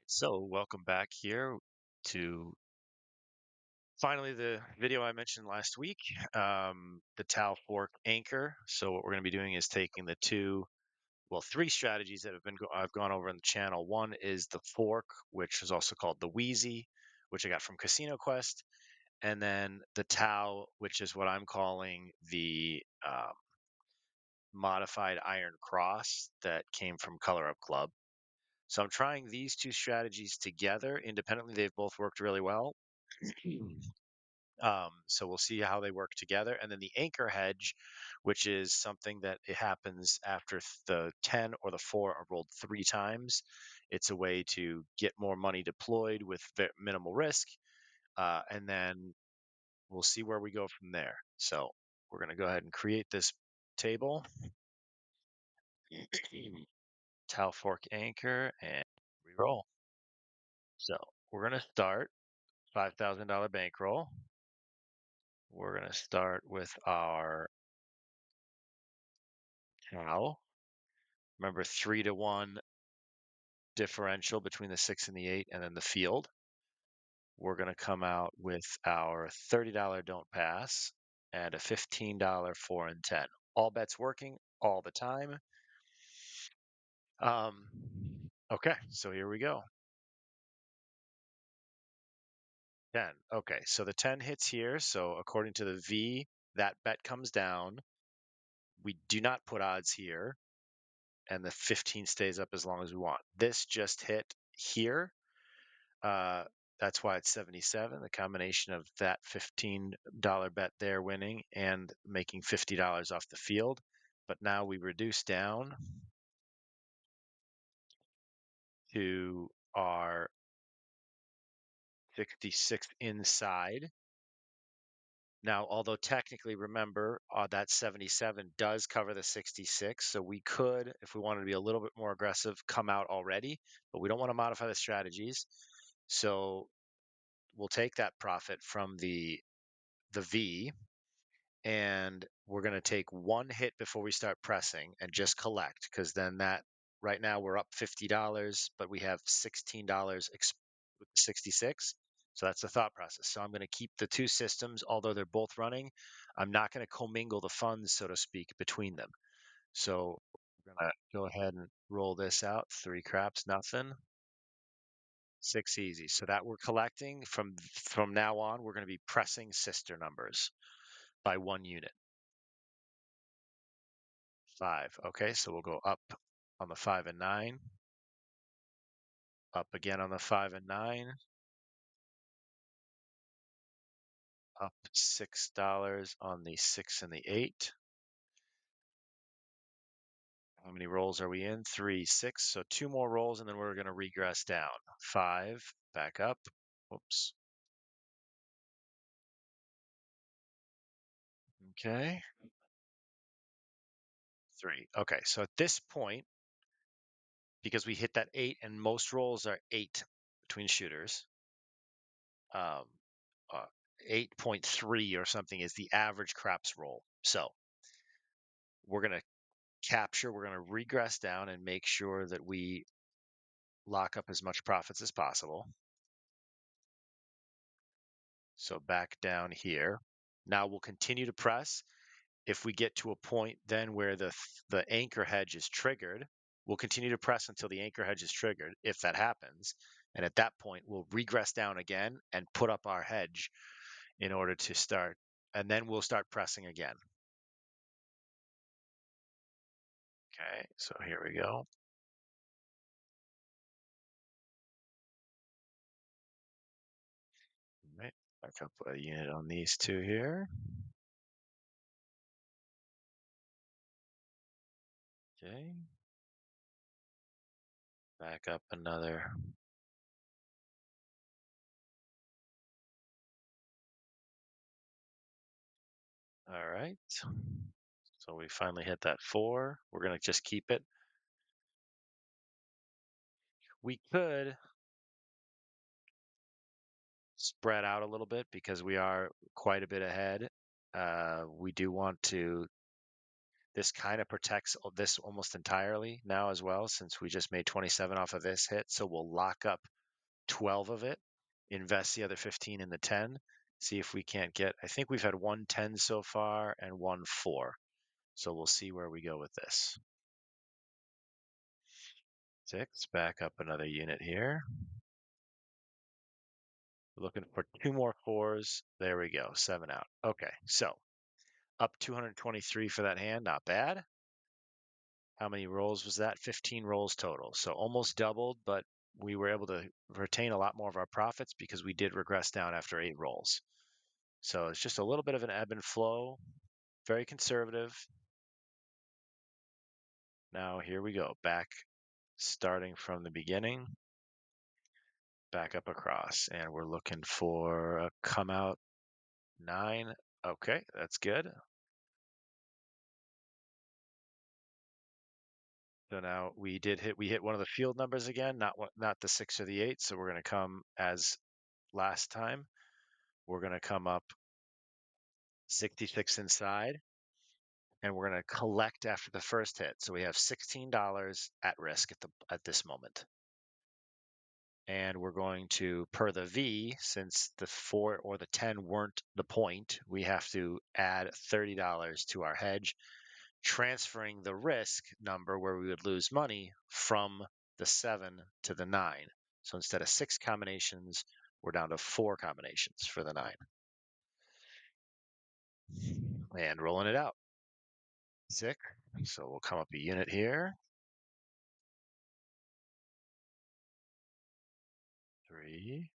So welcome back here to finally the video I mentioned last week, the Tao-Fork-Anchor. So what we're going to be doing is taking the three strategies that I've gone over on the channel. One is the fork, which is also called the weezy, which I got from Casino Quest, and then the Tao, which is what I'm calling the modified iron cross that came from Color Up Club. So I'm trying these two strategies together independently. They've both worked really well. So we'll see how they work together. And then the anchor hedge, which is something that it happens after the 10 or the 4 are rolled 3 times. It's a way to get more money deployed with minimal risk. And then we'll see where we go from there. So we're going to go ahead and create this table. Tao-Fork-Anchor and reroll. So we're going to start $5,000 bankroll. We're going to start with our Tao. Remember, 3-to-1 differential between the 6 and the 8, and then the field. We're going to come out with our $30 don't pass and a $15 4 and 10. All bets working all the time. Okay, so here we go. 10. Okay, so the 10 hits here. So according to the V, that bet comes down. We do not put odds here, and the 15 stays up as long as we want. This just hit here. That's why it's 77. The combination of that $15 bet there winning and making $50 off the field. But now we reduce down to our 66 inside. Now, although technically, remember, that 77 does cover the 66. So we could, if we wanted to be a little bit more aggressive, come out already, but we don't want to modify the strategies. So we'll take that profit from the V, and we're going to take one hit before we start pressing and just collect, because then that right now we're up $50, but we have $16 with 66. So that's the thought process. So I'm going to keep the two systems, although they're both running. I'm not going to commingle the funds, so to speak, between them. So we're going to go ahead and roll this out. 3 craps, nothing. 6 easy. So that we're collecting from now on, we're going to be pressing sister numbers by 1 unit. 5. Okay, so we'll go up on the 5 and 9. Up again on the 5 and 9. Up $6 on the 6 and the 8. How many rolls are we in? 3, 6. So 2 more rolls, and then we're going to regress down. 5, back up. Whoops. Okay. 3. Okay, so at this point, because we hit that 8, and most rolls are 8 between shooters, 8.3 or something is the average craps roll. So we're going to capture, we're going to regress down and make sure that we lock up as much profits as possible. So back down here. Now we'll continue to press. If we get to a point then where the anchor hedge is triggered, we'll continue to press until the anchor hedge is triggered, if that happens. And at that point, we'll regress down again and put up our hedge in order to start, and then we'll start pressing again. Okay, so here we go. All right, back up a unit on these two here. Okay. Back up another. All right. So we finally hit that 4. We're going to just keep it. We could spread out a little bit because we are quite a bit ahead. We do want to, this kind of protects this almost entirely now as well, since we just made 27 off of this hit. So we'll lock up 12 of it, invest the other 15 in the 10, see if we can't get, I think we've had one 10 so far and one 4. So we'll see where we go with this. 6, back up another unit here. Looking for 2 more 4s. There we go, 7 out. Okay, so up 223 for that hand, not bad. How many rolls was that? 15 rolls total. So almost doubled, but we were able to retain a lot more of our profits because we did regress down after 8 rolls. So it's just a little bit of an ebb and flow, very conservative. Now here we go, back starting from the beginning, back up across, and we're looking for a come out 9. Okay, that's good. So now we hit one of the field numbers again, not the 6 or the 8. So we're going to come as last time. We're going to come up 66 inside, and we're going to collect after the first hit. So we have $16 at risk at this moment. And we're going to, per the V, since the 4 or the 10 weren't the point, we have to add $30 to our hedge, transferring the risk number where we would lose money from the 7 to the 9. So instead of 6 combinations, we're down to 4 combinations for the 9. And rolling it out. 6. So we'll come up a unit here. 3.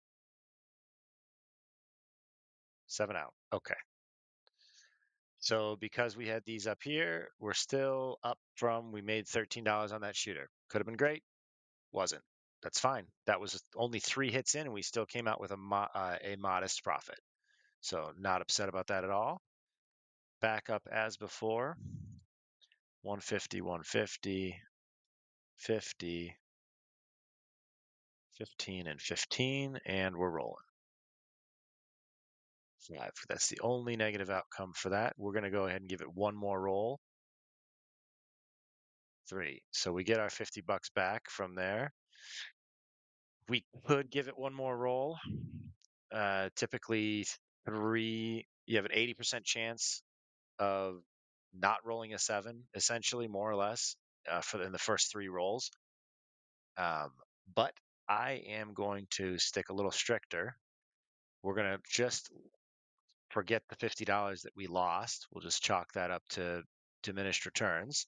7 out. Okay. So because we had these up here, we're still up from, we made $13 on that shooter. Could have been great. Wasn't. That's fine. That was only 3 hits in, and we still came out with a modest profit. So not upset about that at all. Back up as before. 150, 150, 50, 15, and 15, and we're rolling. 5. That's the only negative outcome for that. We're going to go ahead and give it one more roll. 3. So we get our 50 bucks back from there. We could give it one more roll. Typically 3, you have an 80% chance of not rolling a 7, essentially, more or less, in the first 3 rolls. But I am going to stick a little stricter. We're going to just forget the $50 that we lost. We'll just chalk that up to diminished returns.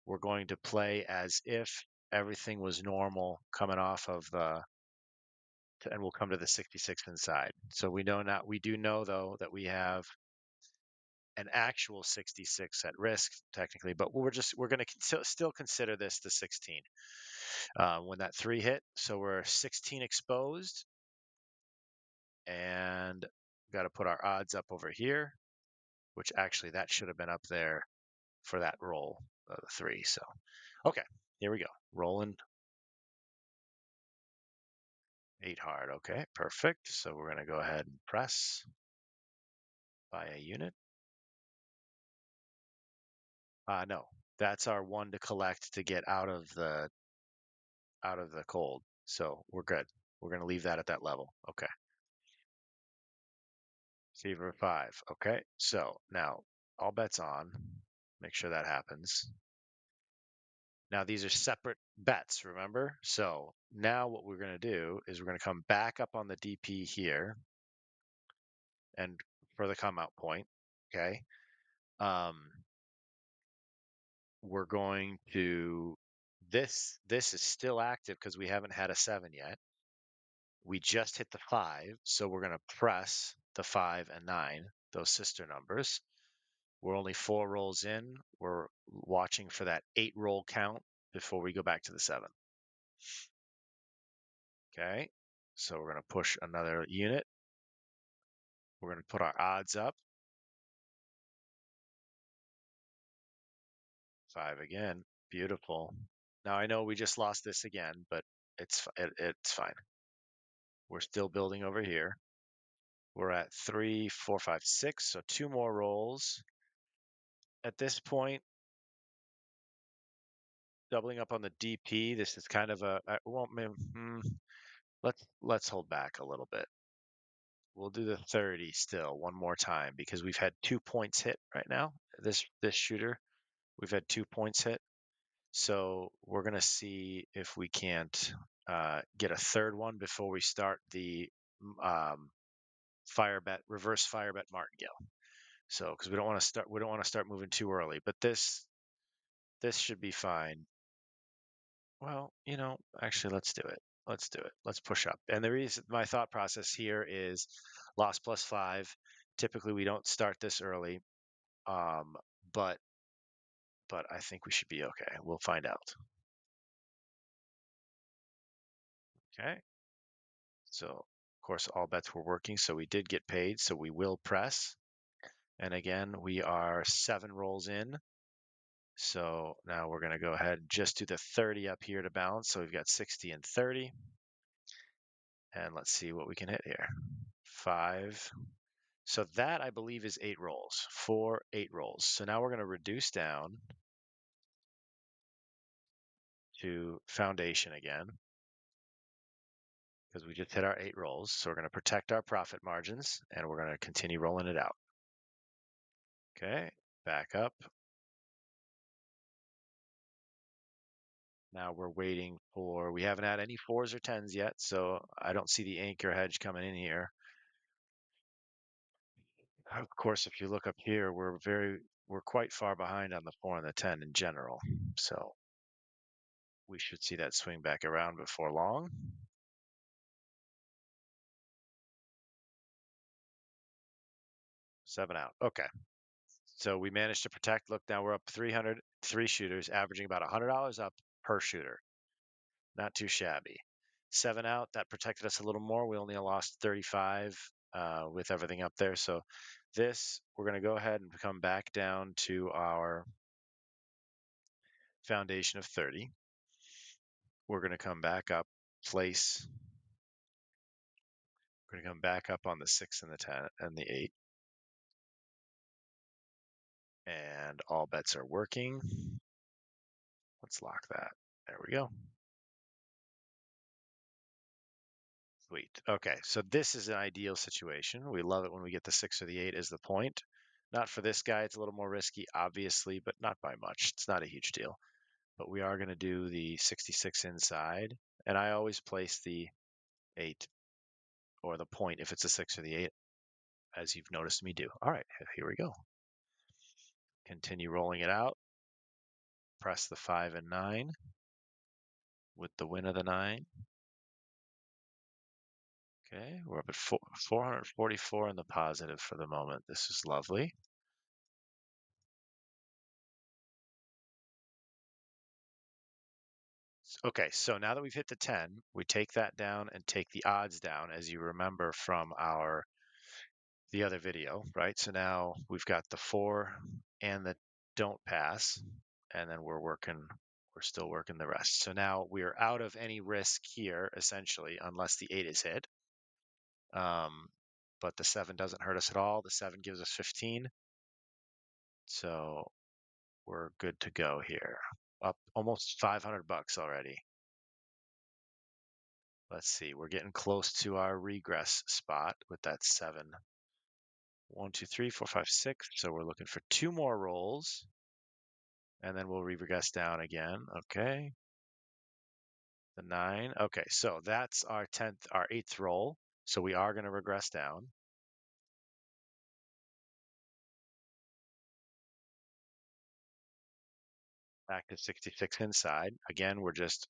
We're going to play as if everything was normal coming off of the, and we'll come to the 66 inside. So we do know though that we have an actual 66 at risk technically, but we're going to still consider this the 16 when that 3 hit. So we're 16 exposed, and got to put our odds up over here, which actually that should have been up there for that roll, the 3. So, okay, here we go. Rolling 8 hard. Okay, perfect. So we're going to go ahead and press buy a unit. No, that's our 1 to collect to get out of the cold. So we're good. We're going to leave that at that level. Okay. Fever 5. Okay. So now all bets on. Make sure that happens. Now these are separate bets, remember? So now what we're going to do is we're going to come back up on the DP here and for the come out point. Okay. We're going to, this is still active because we haven't had a 7 yet. We just hit the 5, so we're going to press the 5 and 9, those sister numbers. We're only 4 rolls in. We're watching for that 8 roll count before we go back to the 7. Okay, so we're going to push another unit. We're going to put our odds up. 5 again. Beautiful. Now I know we just lost this again, but it's fine. We're still building over here. We're at 3, 4, 5, 6, so 2 more rolls. At this point, doubling up on the DP, this is kind of a, well, Let's hold back a little bit. We'll do the 30 still one more time because we've had 2 points hit right now. This shooter, we've had 2 points hit. So we're gonna see if we can't get a third one before we start the reverse fire bet martingale. So because we don't want to start moving too early. But this should be fine. Well, actually, let's do it. Let's do it. Let's push up. And the reason my thought process here is loss plus 5. Typically, we don't start this early, um, but I think we should be okay. We'll find out. Okay. So, of course, all bets were working, so we did get paid. So we will press. And again, we are 7 rolls in. So now we're going to go ahead and just do the 30 up here to balance. So we've got 60 and 30. And let's see what we can hit here. 5. So that, I believe, is 8 rolls. 4, 8 rolls. So now we're going to reduce down to foundation again because we just hit our 8 rolls. So we're going to protect our profit margins and we're going to continue rolling it out. Okay, back up. Now we're waiting for, we haven't had any 4s or 10s yet, so I don't see the anchor hedge coming in here. Of course, if you look up here, we're quite far behind on the 4 and the 10 in general. So we should see that swing back around before long. 7 out. Okay. So we managed to protect. Look, now we're up 303 shooters, averaging about $100 up per shooter. Not too shabby. 7 out, that protected us a little more. We only lost 35 with everything up there. So we're going to go ahead and come back down to our foundation of 30. We're going to come back up, place. We're going to come back up on the 6 and the 10 and the 8. And all bets are working. Let's lock that. There we go. Sweet. Okay, so this is an ideal situation. We love it when we get the 6 or the 8 as the point. Not for this guy, it's a little more risky, obviously, but not by much. It's not a huge deal. But we are going to do the 66 inside, and I always place the 8 or the point if it's a 6 or the 8, as you've noticed me do. All right, here we go. Continue rolling it out. Press the 5 and 9 with the win of the 9. Okay, we're up at 444 in the positive for the moment. This is lovely. Okay, so now that we've hit the 10, we take that down and take the odds down, as you remember from the other video, right? So now we've got the 4 and the don't pass, and then we're still working the rest. So now we're out of any risk here, essentially, unless the 8 is hit. But the 7 doesn't hurt us at all. The 7 gives us 15. So we're good to go here. Up almost 500 bucks already. Let's see, we're getting close to our regress spot with that 7. 1, 2, 3, 4, 5, 6. So we're looking for 2 more rolls. And then we'll regress down again. Okay. The 9. Okay, so that's our 8th roll. So we are going to regress down. Back to 66 inside. Again, we're just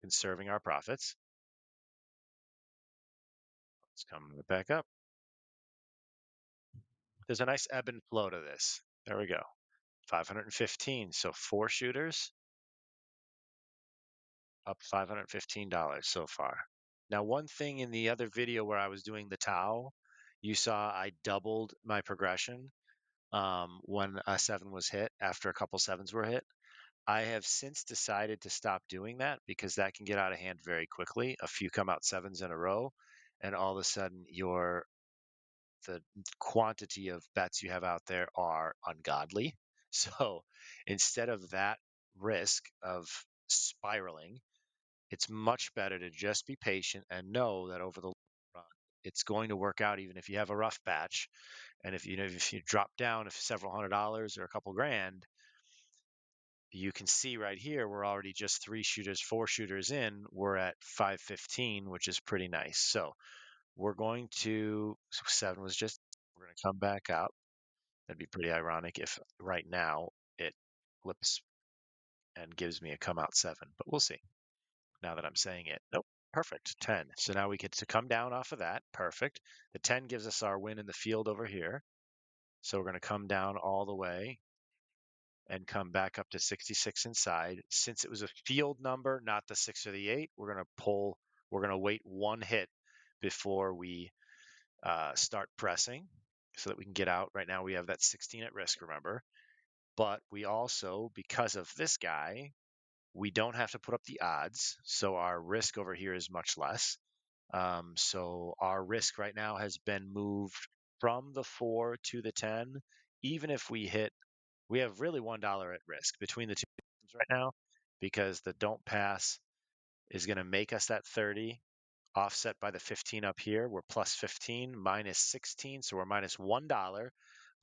conserving our profits. Let's come back up. There's a nice ebb and flow to this. There we go. 515. So 4 shooters, up $515 so far. Now, one thing in the other video where I was doing the Tao, you saw I doubled my progression when a 7 was hit after a couple 7s were hit. I have since decided to stop doing that because that can get out of hand very quickly. A few come out 7s in a row, and all of a sudden the quantity of bets you have out there are ungodly. So instead of that risk of spiraling, It's much better to just be patient and know that over the long run, it's going to work out, even if you have a rough patch. And if you drop down several $100s or a couple grand, you can see right here, we're already just 3 shooters, 4 shooters in. We're at 515, which is pretty nice. So we're going to, so 7 was just, we're going to come back up. That'd be pretty ironic if right now it flips and gives me a come out 7, but we'll see now that I'm saying it. Nope. Perfect. 10. So now we get to come down off of that. Perfect. The 10 gives us our win in the field over here. So we're going to come down all the way and come back up to 66 inside. Since it was a field number, not the 6 or the 8, we're going to wait one hit before we start pressing so that we can get out. Right now we have that 16 at risk, remember. But we also, because of this guy, we don't have to put up the odds. So our risk over here is much less. So our risk right now has been moved from the 4 to the 10. Even if we hit, we have really $1 at risk between the two right now, because the don't pass is going to make us that 30, offset by the 15 up here. We're plus 15, minus 16, so we're minus $1.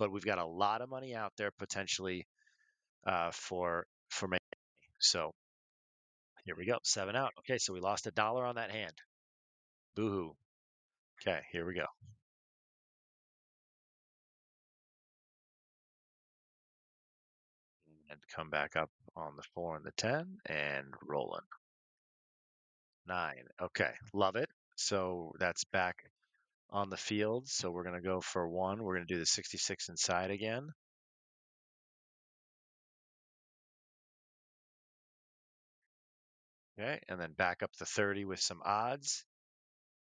But we've got a lot of money out there potentially for making. So here we go, 7 out. Okay, so we lost $1 on that hand. Boo-hoo. Okay, here we go. And come back up on the 4 and the 10 and rolling. 9. Okay, love it. So that's back on the field. So we're going to go for 1. We're going to do the 66 inside again. Okay, and then back up the 30 with some odds.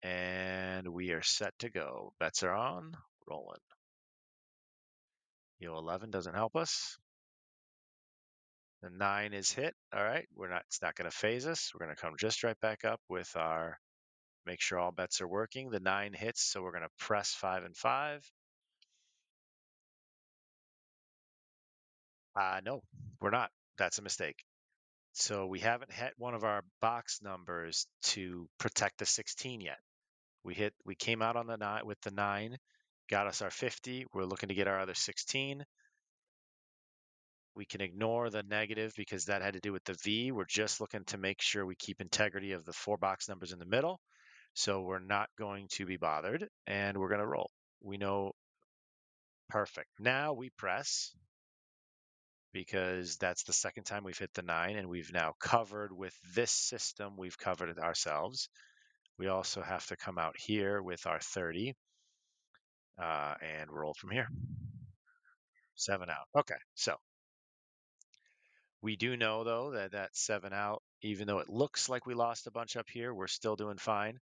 And we are set to go. Bets are on, rolling. Yo, 11 doesn't help us. The 9 is hit. All right, it's not going to phase us. We're going to come just right back up with our, make sure all bets are working. The 9 hits, so we're going to press 5 and 5. No, we're not. That's a mistake. So we haven't hit one of our box numbers to protect the 16 yet. We came out on the 9 with the 9, got us our 50. We're looking to get our other 16. We can ignore the negative because that had to do with the V. We're just looking to make sure we keep integrity of the 4 box numbers in the middle. So we're not going to be bothered, and we're going to roll. We know, perfect. Now we press, because that's the second time we've hit the 9, and we've now covered with this system. We've covered it ourselves. We also have to come out here with our 30 and roll from here. 7 out. Okay, so we do know, though, that 7 out, even though it looks like we lost a bunch up here, we're still doing fine.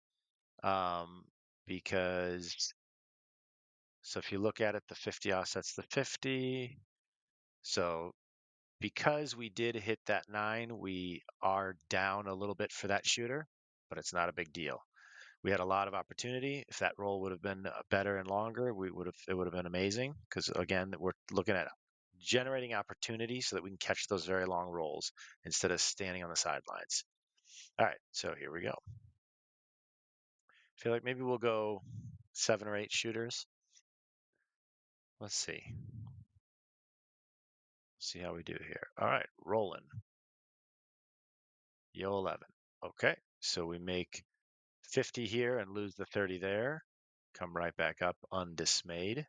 Because, so if you look at it, the 50 offsets the 50. So because we did hit that 9, we are down a little bit for that shooter, but it's not a big deal. We had a lot of opportunity. If that roll would have been better and longer, it would have been amazing. Because again, we're looking at generating opportunity so that we can catch those very long rolls instead of standing on the sidelines. All right, so here we go. I feel like maybe we'll go 7 or 8 shooters. Let's see. See how we do here. All right, rolling. Yo, 11. Okay, so we make 50 here and lose the 30 there. Come right back up undismayed.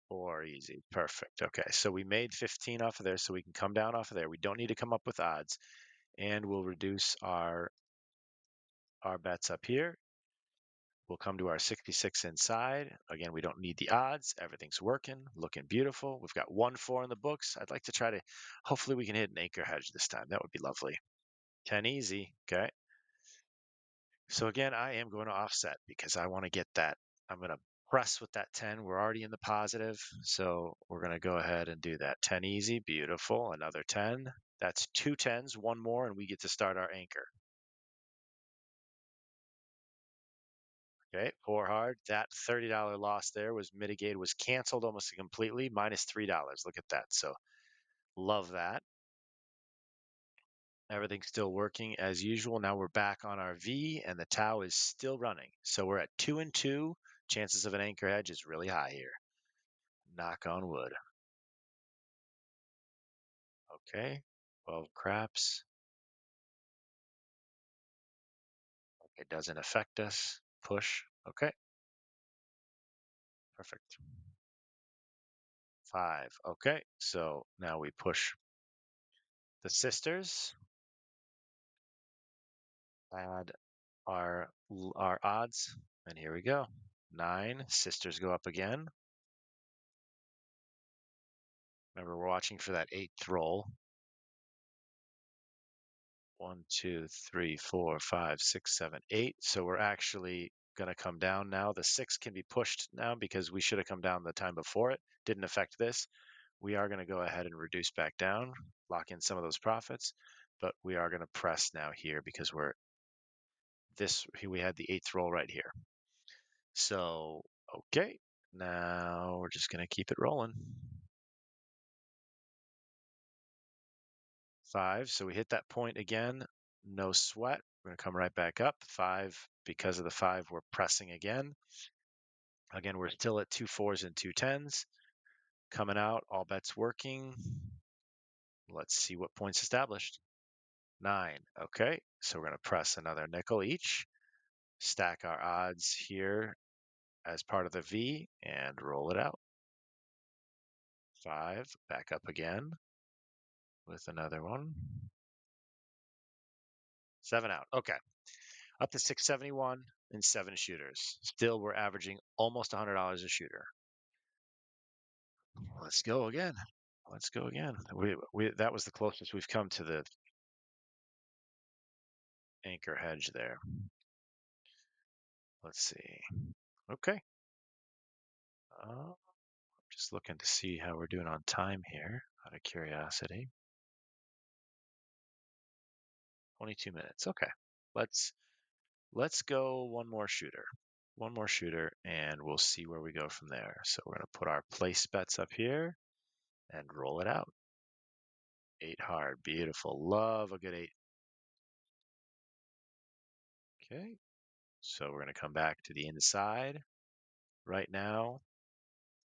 Or easy. Perfect. Okay, so we made 15 off of there, so we can come down off of there. We don't need to come up with odds. And we'll reduce our bets up here. We'll come to our 66 inside. Again, we don't need the odds. Everything's working, looking beautiful. We've got 1-4 in the books. I'd like to try to, hopefully we can hit an anchor hedge this time. That would be lovely. 10 easy. Okay. So again, I am going to offset because I want to get that. I'm going to press with that 10. We're already in the positive. So we're going to go ahead and do that. 10 easy. Beautiful. Another 10. That's 2 10s, one more, and we get to start our anchor. Okay, 4 hard. That $30 loss there was mitigated, was canceled almost completely, minus $3. Look at that. So Love that. Everything's still working as usual. Now we're back on our V and the Tau is still running. So we're at 2 and 2. Chances of an anchor hedge is really high here. Knock on wood. Okay. 12 craps. It doesn't affect us. Push. Okay. Perfect. 5. Okay. So now we push the sisters. Add our odds. And here we go. 9. Sisters go up again. Remember, we're watching for that 8th roll. 1, 2, 3, 4, 5, 6, 7, 8. So we're actually going to come down now. The 6 can be pushed now because we should have come down the time before it. Didn't affect this. We are going to go ahead and reduce back down, lock in some of those profits, but we are going to press now here because we had the 8th roll right here. So, okay, now we're just going to keep it rolling. 5, so we hit that point again, no sweat. We're going to come right back up. 5, because of the 5, we're pressing again. Again, we're still at 2 4s and 2 10s. Coming out, all bets working. Let's see what points established. 9. Okay, so we're going to press another nickel each, stack our odds here as part of the V, and roll it out. 5, back up again with another one. 7 out. Okay, up to 671 and 7 shooters. Still, we're averaging almost $100 a shooter. Let's go again. Let's go again. That was the closest we've come to the anchor hedge there. Let's see. Okay. Just looking to see how we're doing on time here, out of curiosity. 22 minutes. Okay. Let's go one more shooter. One more shooter, and we'll see where we go from there. So we're going to put our place bets up here and roll it out. 8 hard. Beautiful. Love a good 8. Okay. So we're going to come back to the inside. Right now,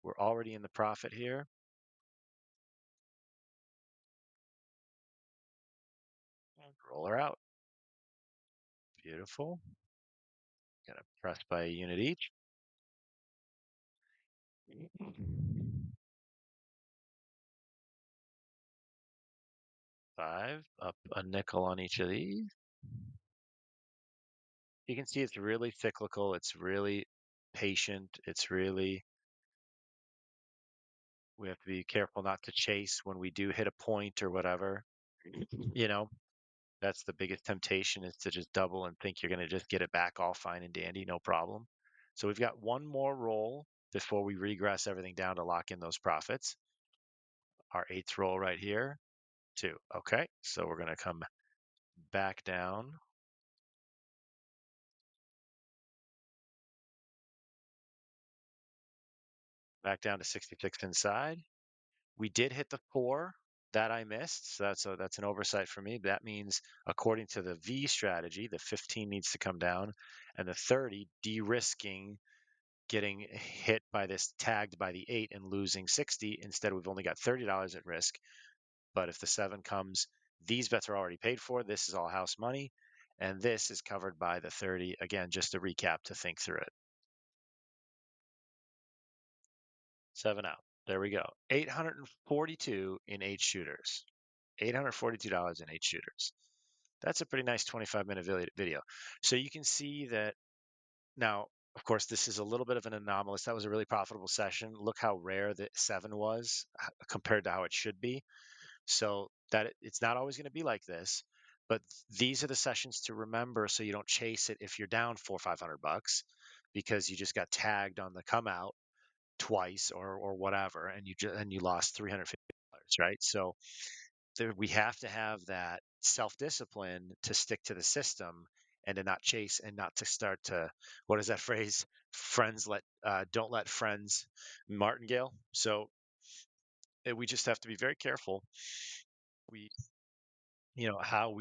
we're already in the profit here. And roll her out. Beautiful. Gonna press by a unit each. 5, up a nickel on each of these. You can see it's really cyclical. It's really patient. We have to be careful not to chase when we do hit a point or whatever. You know, that's the biggest temptation, is to just double and think you're going to just get it back all fine and dandy, no problem. So we've got one more roll before we regress everything down to lock in those profits. Our 8th roll right here, 2. Okay, so we're going to come back down. Back down to 66 inside. We did hit the 4 that I missed. So that's an oversight for me. That means, according to the V strategy, the 15 needs to come down, and the 30 de-risking getting hit by this, tagged by the 8 and losing 60. Instead, we've only got $30 at risk. But if the 7 comes, these bets are already paid for. This is all house money, and this is covered by the 30. Again, just to recap to think through it. 7 out. There we go. 842 in 8 shooters. $842 in 8 shooters. That's a pretty nice 25-minute video. So you can see that now, of course, this is a little bit of an anomalous. That was a really profitable session. Look how rare the 7 was compared to how it should be. So that it's not always going to be like this, but these are the sessions to remember, so you don't chase it if you're down $400-500 because you just got tagged on the come out twice or whatever, and you lost $350, right? So we have to have that self-discipline to stick to the system and to not chase and not to start to, what is that phrase? Don't let friends martingale. So we just have to be very careful. We, how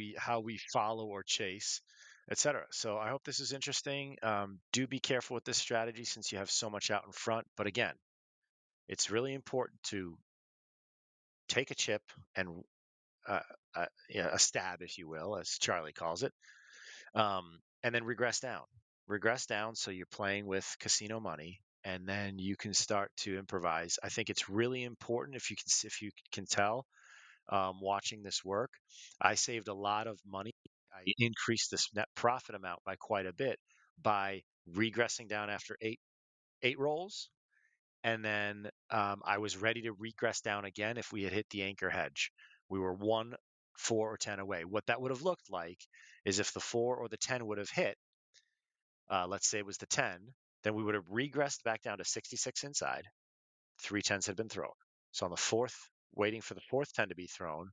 we follow or chase, etc. So I hope this is interesting. Do be careful with this strategy since you have so much out in front. But again, it's really important to take a chip and uh, a stab, if you will, as Charlie calls it, and then regress down. Regress down so you're playing with casino money, and then you can start to improvise. I think it's really important if you can tell watching this work. I saved a lot of money. I increased this net profit amount by quite a bit by regressing down after eight rolls, and then I was ready to regress down again if we had hit the anchor hedge. We were 1, 4, or 10 away. What that would have looked like is if the 4 or the 10 would have hit, let's say it was the 10, then we would have regressed back down to 66 inside. 3 tens had been thrown. So on the fourth, waiting for the fourth 10 to be thrown,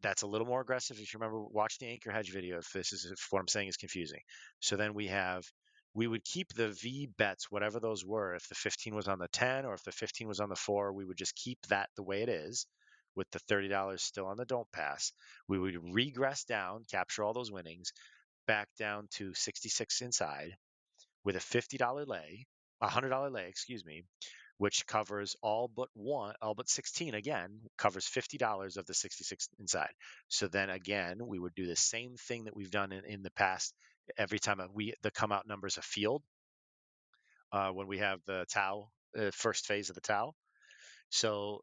that's a little more aggressive. If you remember, watch the anchor hedge video if what I'm saying is confusing. So then we would keep the V bets, whatever those were. If the 15 was on the 10 or if the 15 was on the 4, we would just keep that the way it is with the $30 still on the don't pass. We would regress down, capture all those winnings, back down to 66 inside with a $50 lay, a $100 lay, excuse me, which covers all but 16 again, covers $50 of the 66 inside. So then again, we would do the same thing that we've done in the past every time the come out numbers a field when we have the Tau, first phase of the Tau. So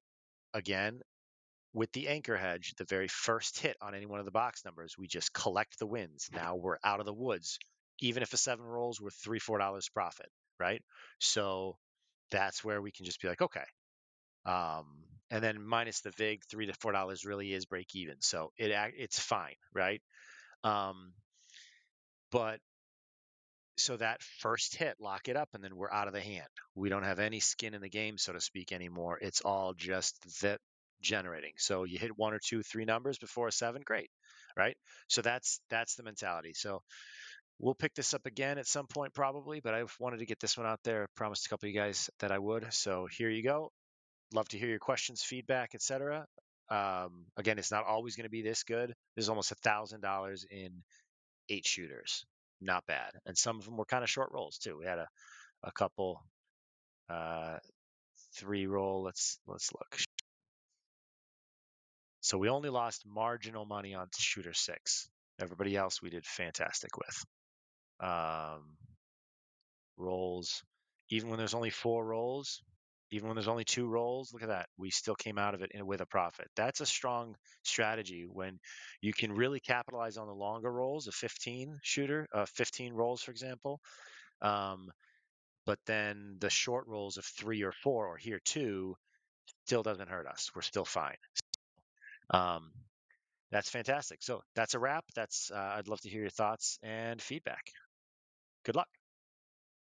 again, with the anchor hedge, the very first hit on any one of the box numbers, we just collect the wins. Now we're out of the woods. Even if a 7 rolls, we're $3, $4 profit, right? So that's where we can just be like, okay, um, and then minus the vig, $3 to $4 really is break even, so it's fine, right? Um, but so that first hit, lock it up, and then we're out of the hand. We don't have any skin in the game, so to speak, anymore. It's all just the generating. So you hit 1 or 2, 3 numbers before a 7, great, right? So that's the mentality. So we'll pick this up again at some point probably, but I wanted to get this one out there. I promised a couple of you guys that I would. So here you go. Love to hear your questions, feedback, etc. Again, it's not always going to be this good. There's almost $1,000 in 8 shooters. Not bad. And some of them were kind of short rolls too. We had a couple 3 roll. Let's look. So we only lost marginal money on shooter 6. Everybody else we did fantastic with. Rolls, even when there's only 4 rolls, even when there's only 2 rolls, look at that. We still came out of it with a profit. That's a strong strategy when you can really capitalize on the longer rolls, a 15 shooter, 15 rolls, for example. But then the short rolls of 3 or 4 or here 2 still doesn't hurt us. We're still fine. Um, that's fantastic. So that's a wrap. I'd love to hear your thoughts and feedback. Good luck.